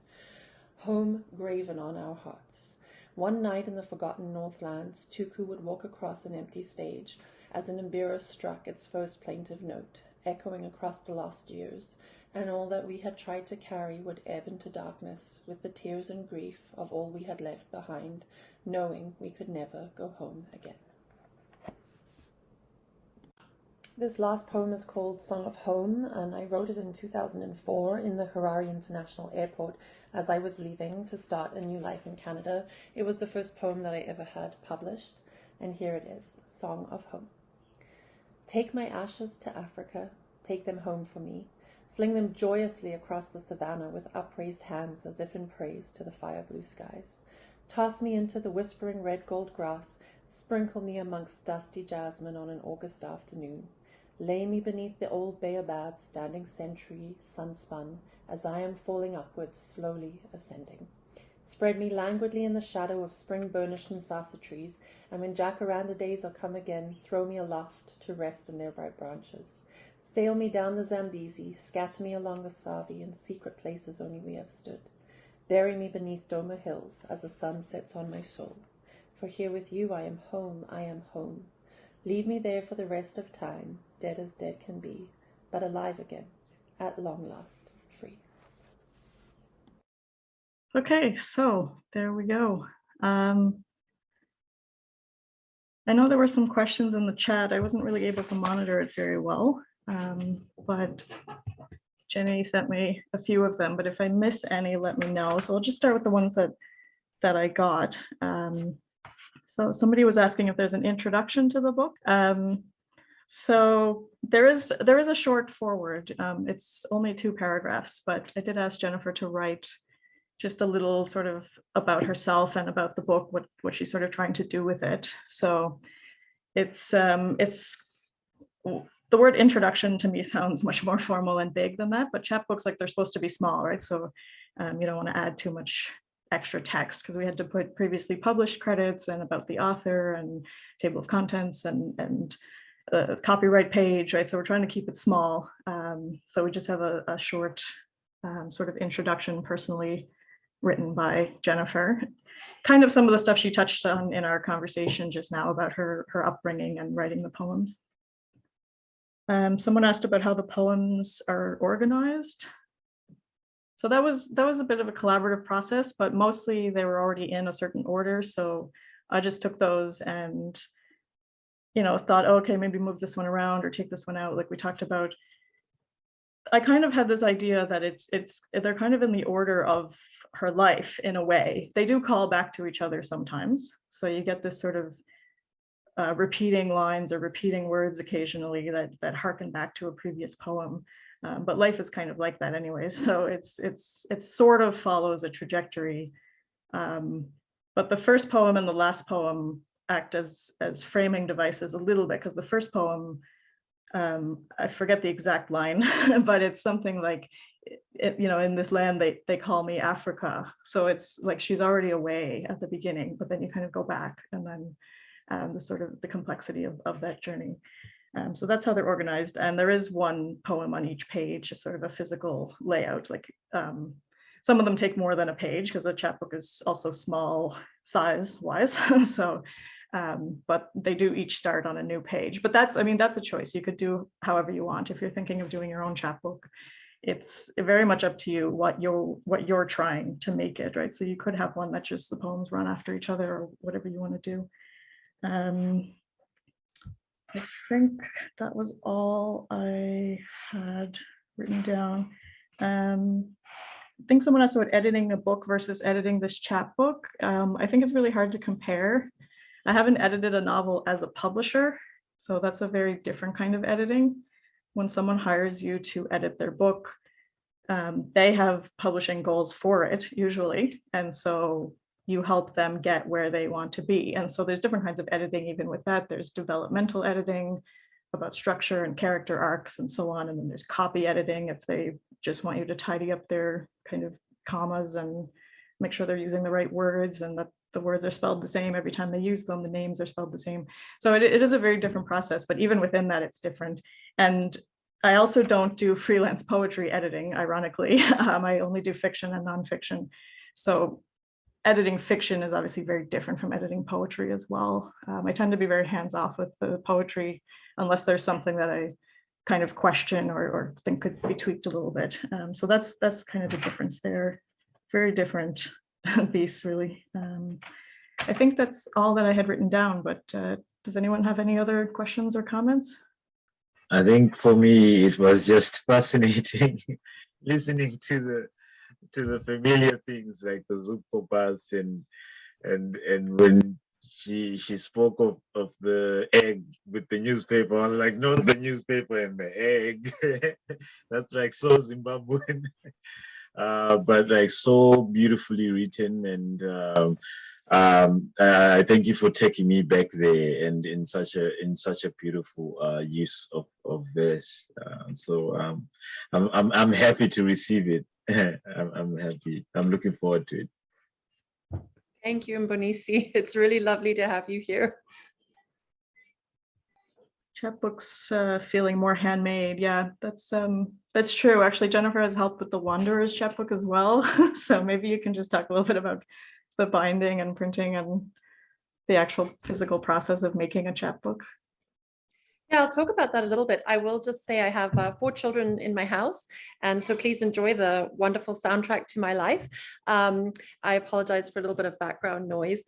Home graven on our hearts. One night in the forgotten Northlands, Tuku would walk across an empty stage as an Nimbira struck its first plaintive note, echoing across the lost years, and all that we had tried to carry would ebb into darkness with the tears and grief of all we had left behind, knowing we could never go home again. This last poem is called Song of Home, and I wrote it in 2004 in the Harare International Airport as I was leaving to start a new life in Canada. It was the first poem that I ever had published, and here it is, Song of Home. Take my ashes to Africa, take them home for me, fling them joyously across the savannah with upraised hands as if in praise to the fire blue skies. Toss me into the whispering red gold grass, sprinkle me amongst dusty jasmine on an August afternoon. Lay me beneath the old baobab standing sentry, sun-spun, as I am falling upwards, slowly ascending. Spread me languidly in the shadow of spring-burnished msasa trees, and when jacaranda days are come again, throw me aloft to rest in their bright branches. Sail me down the Zambezi, scatter me along the Savi, in secret places only we have stood. Bury me beneath Doma hills as the sun sets on my soul. For here with you I am home, I am home. Leave me there for the rest of time, dead as dead can be, but alive again, at long last, free. Okay, so there we go. I know there were some questions in the chat. I wasn't really able to monitor it very well, but Jenny sent me a few of them, but if I miss any, let me know. So I'll just start with the ones that I got. So somebody was asking if there's an introduction to the book. So there is a short foreword. It's only 2 paragraphs, but I did ask Jennifer to write just a little sort of about herself and about the book, what she's sort of trying to do with it. So it's the word introduction to me sounds much more formal and big than that, but chapbooks, like, they're supposed to be small, right? So you don't want to add too much extra text, because we had to put previously published credits and about the author and table of contents and copyright page, right? So we're trying to keep it small. So we just have a short sort of introduction, personally written by Jennifer. Kind of some of the stuff she touched on in our conversation just now about her upbringing and writing the poems. Someone asked about how the poems are organized. So that was a bit of a collaborative process, but mostly they were already in a certain order. So I just took those and, thought, oh, okay, maybe move this one around or take this one out, like we talked about. I kind of had this idea that they're kind of in the order of her life in a way. They do call back to each other sometimes. So you get this sort of repeating lines or repeating words occasionally that harken back to a previous poem. But life is kind of like that anyway. So it sort of follows a trajectory. But the first poem and the last poem act as framing devices a little bit, because the first poem, I forget the exact line, but it's something like, in this land, they call me Africa. So it's like she's already away at the beginning, but then you kind of go back, and then the sort of the complexity of that journey. So that's how they're organized. And there is one poem on each page, just sort of a physical layout. Like some of them take more than a page, because a chapbook is also small size wise. So but they do each start on a new page. But that's a choice. You could do however you want. If you're thinking of doing your own chapbook, it's very much up to you what you're trying to make it, right? So you could have one that just the poems run after each other, or whatever you want to do. I think that was all I had written down. I think someone asked about editing a book versus editing this chapbook. I think it's really hard to compare. I haven't edited a novel as a publisher, so that's a very different kind of editing. When someone hires you to edit their book, they have publishing goals for it usually, and so you help them get where they want to be. And so there's different kinds of editing even with that. There's developmental editing about structure and character arcs and so on, and then there's copy editing if they just want you to tidy up their kind of commas and make sure they're using the right words, and that the words are spelled the same every time they use them, the names are spelled the same. So it is a very different process, but even within that, it's different. And I also don't do freelance poetry editing, ironically. I only do fiction and nonfiction. So editing fiction is obviously very different from editing poetry as well. I tend to be very hands-off with the poetry, unless there's something that I kind of question or think could be tweaked a little bit. So that's kind of the difference there. Very different beasts, really. I think that's all that I had written down, but does anyone have any other questions or comments? I think for me, it was just fascinating listening to the familiar things like the Zuko bus and when she spoke of the egg with the newspaper, I was like, not the newspaper and the egg. That's like so Zimbabwean. But like so beautifully written, and I thank you for taking me back there, and in such a beautiful use of this. I'm happy to receive it. I'm happy. I'm looking forward to it. Thank you, Mbonisi. It's really lovely to have you here. Chapbook's feeling more handmade. Yeah, that's true. Actually, Jennifer has helped with the Wanderers chapbook as well. So maybe you can just talk a little bit about the binding and printing and the actual physical process of making a chapbook. Yeah, I'll talk about that a little bit. I will just say I have 4 children in my house, and so please enjoy the wonderful soundtrack to my life. I apologize for a little bit of background noise.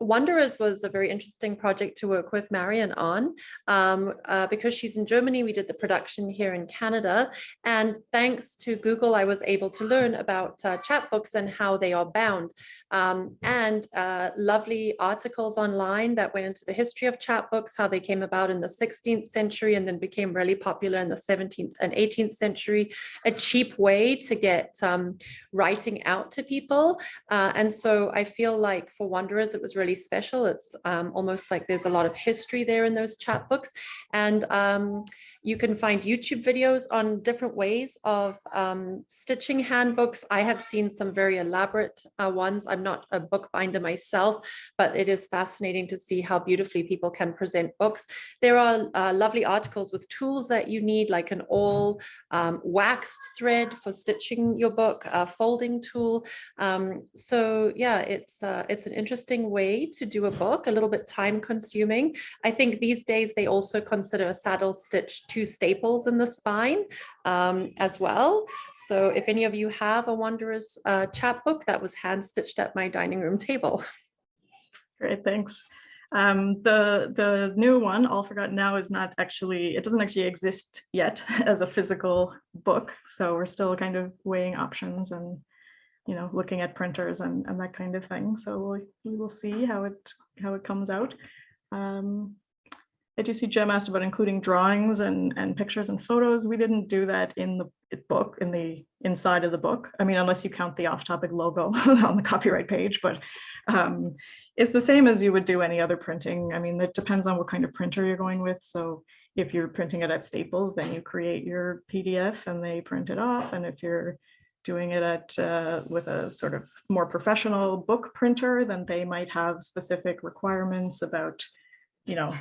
Wanderers was a very interesting project to work with Marion on. Because she's in Germany, we did the production here in Canada, and thanks to Google, I was able to learn about chapbooks and how they are bound, and lovely articles online that went into the history of chapbooks, how they came about in the 16th century and then became really popular in the 17th and 18th century, a cheap way to get writing out to people. And so I feel like for Wanderers, it was really special. It's almost like there's a lot of history there in those chapbooks. And you can find YouTube videos on different ways of stitching handbooks. I have seen some very elaborate ones. I'm not a bookbinder myself, but it is fascinating to see how beautifully people can present books. There are lovely articles with tools that you need, like an all waxed thread for stitching your book, a folding tool. So yeah, it's an interesting way to do a book, a little bit time consuming. I think these days they also consider a saddle stitch 2 staples in the spine as well. So if any of you have a Wanderers chapbook, that was hand stitched at my dining room table. Great, thanks. The new one, All Forgotten Now, is not actually, it doesn't actually exist yet as a physical book. So we're still kind of weighing options and, you know, looking at printers and that kind of thing. So we will see how it comes out. I do see Jem asked about including drawings and pictures and photos. We didn't do that in the book, in the inside of the book. I mean, unless you count the off-topic logo on the copyright page, but it's the same as you would do any other printing. I mean, it depends on what kind of printer you're going with. So if you're printing it at Staples, then you create your PDF and they print it off. And if you're doing it at with a sort of more professional book printer, then they might have specific requirements about, you know,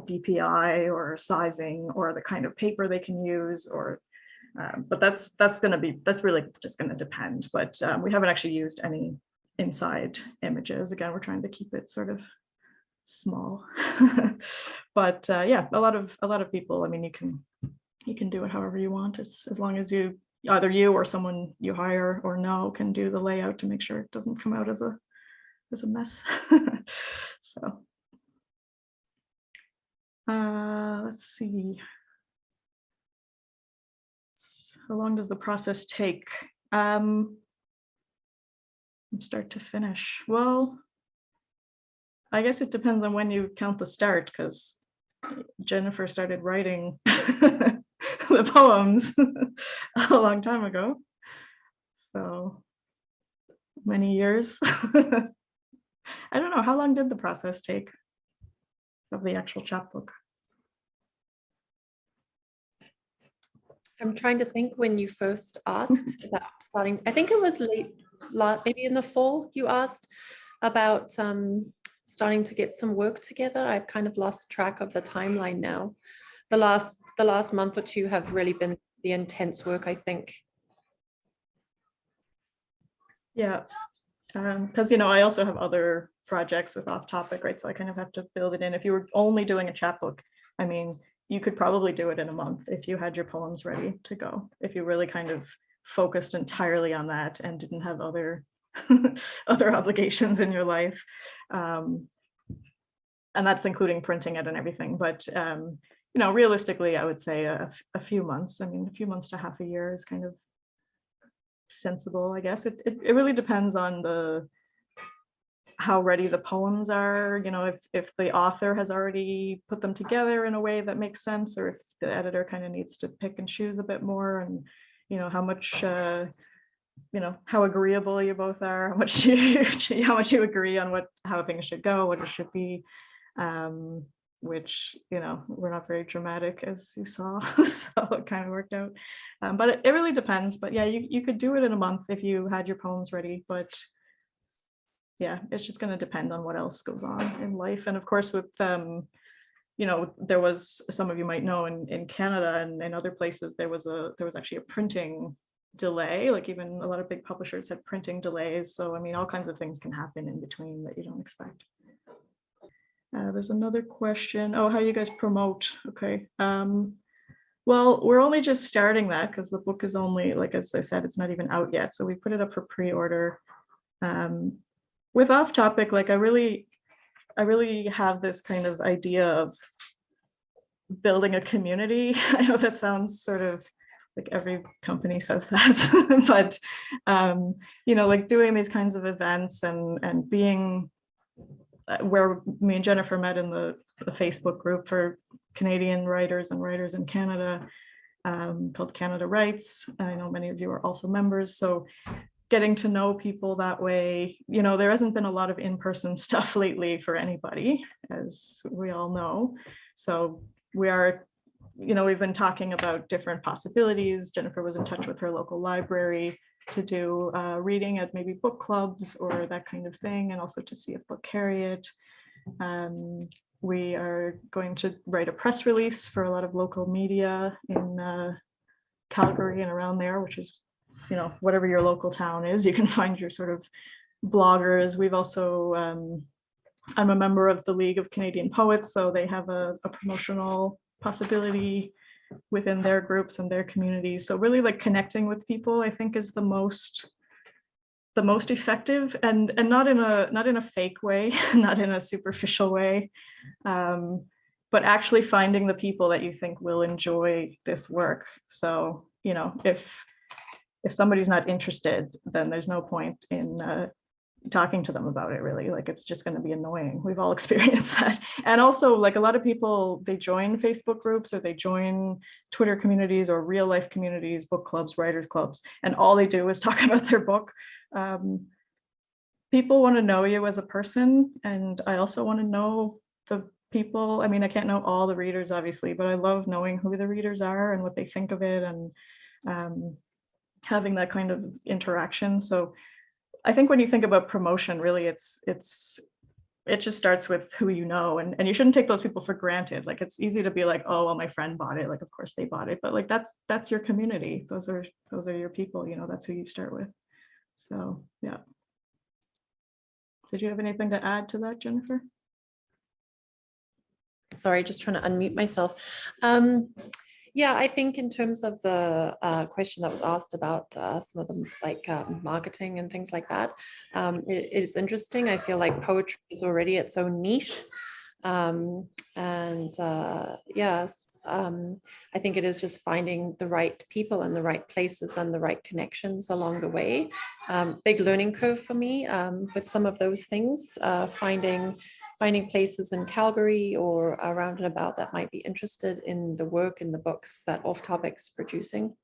DPI or sizing or the kind of paper they can use, or but that's really just going to depend. But we haven't actually used any inside images. Again, we're trying to keep it sort of small. But yeah, a lot of people, I mean, you can do it however you want. It's as long as either you or someone you hire or know can do the layout to make sure it doesn't come out as a mess. So let's see. How long does the process take? From start to finish? Well, I guess it depends on when you count the start, because Jennifer started writing the poems a long time ago. So many years. I don't know, how long did the process take of the actual chapbook? I'm trying to think when you first asked about starting. I think it was late, maybe in the fall, you asked about starting to get some work together. I've kind of lost track of the timeline now. The last month or 2 have really been the intense work, I think. Yeah. Because, you know, I also have other projects with off topic, right? So I kind of have to build it in. If you were only doing a chapbook, I mean, you could probably do it in a month if you had your poems ready to go, if you really kind of focused entirely on that and didn't have other other obligations in your life. And that's including printing it and everything. But, you know, realistically, I would say a few months. I mean, a few months to half a year is kind of sensible, I guess. It really depends on how ready the poems are, you know, if the author has already put them together in a way that makes sense, or if the editor kind of needs to pick and choose a bit more, and, you know, how much, you know, how agreeable you both are, how much you agree on how things should go, what it should be, which, you know, we're not very dramatic, as you saw, so it kind of worked out. But it really depends. But yeah, you could do it in a month if you had your poems ready, but yeah, it's just going to depend on what else goes on in life. And of course, with you know, there was, some of you might know, in Canada and in other places, there was actually a printing delay. Like even a lot of big publishers had printing delays. So I mean, all kinds of things can happen in between that you don't expect. There's another question. Oh, how you guys promote? Okay. Well, we're only just starting that because the book is only, like, as I said, it's not even out yet. So we put it up for pre-order. With Off Topic, like I really have this kind of idea of building a community. I know that sounds sort of like every company says that, but you know, like doing these kinds of events and being where me and Jennifer met in the Facebook group for Canadian writers and writers in Canada, called Canada Writes. I know many of you are also members, so getting to know people that way. You know, there hasn't been a lot of in-person stuff lately for anybody, as we all know. So we are, you know, we've been talking about different possibilities. Jennifer was in touch with her local library to do reading at maybe book clubs or that kind of thing, and also to see if they'll carry it. We are going to write a press release for a lot of local media in Calgary and around there, which is, you know, whatever your local town is, you can find your sort of bloggers. We've also, I'm a member of the League of Canadian Poets, so they have a promotional possibility within their groups and their communities. So really like connecting with people, I think, is the most effective, and not in a fake way, not in a superficial way, but actually finding the people that you think will enjoy this work. So, you know, if somebody's not interested, then there's no point in talking to them about it, really. Like, it's just going to be annoying. We've all experienced that. And also, like, a lot of people, they join Facebook groups or they join Twitter communities or real life communities, book clubs, writers clubs, and all they do is talk about their book. People want to know you as a person, and I also want to know the people. I mean, I can't know all the readers, obviously, but I love knowing who the readers are and what they think of it, and having that kind of interaction. So I think when you think about promotion, really, it just starts with who you know, and you shouldn't take those people for granted. Like, it's easy to be like, oh, well, my friend bought it, like, of course they bought it, but like, that's your community. Those are your people, you know, that's who you start with. So yeah. Did you have anything to add to that, Jennifer? Sorry, just trying to unmute myself. Yeah, I think in terms of the question that was asked about some of them, like marketing and things like that, it is interesting. I feel like poetry is already its own niche. Yes, I think it is just finding the right people and the right places and the right connections along the way. Big learning curve for me with some of those things, finding places in Calgary or around and about that might be interested in the work and the books that Off Topic's producing.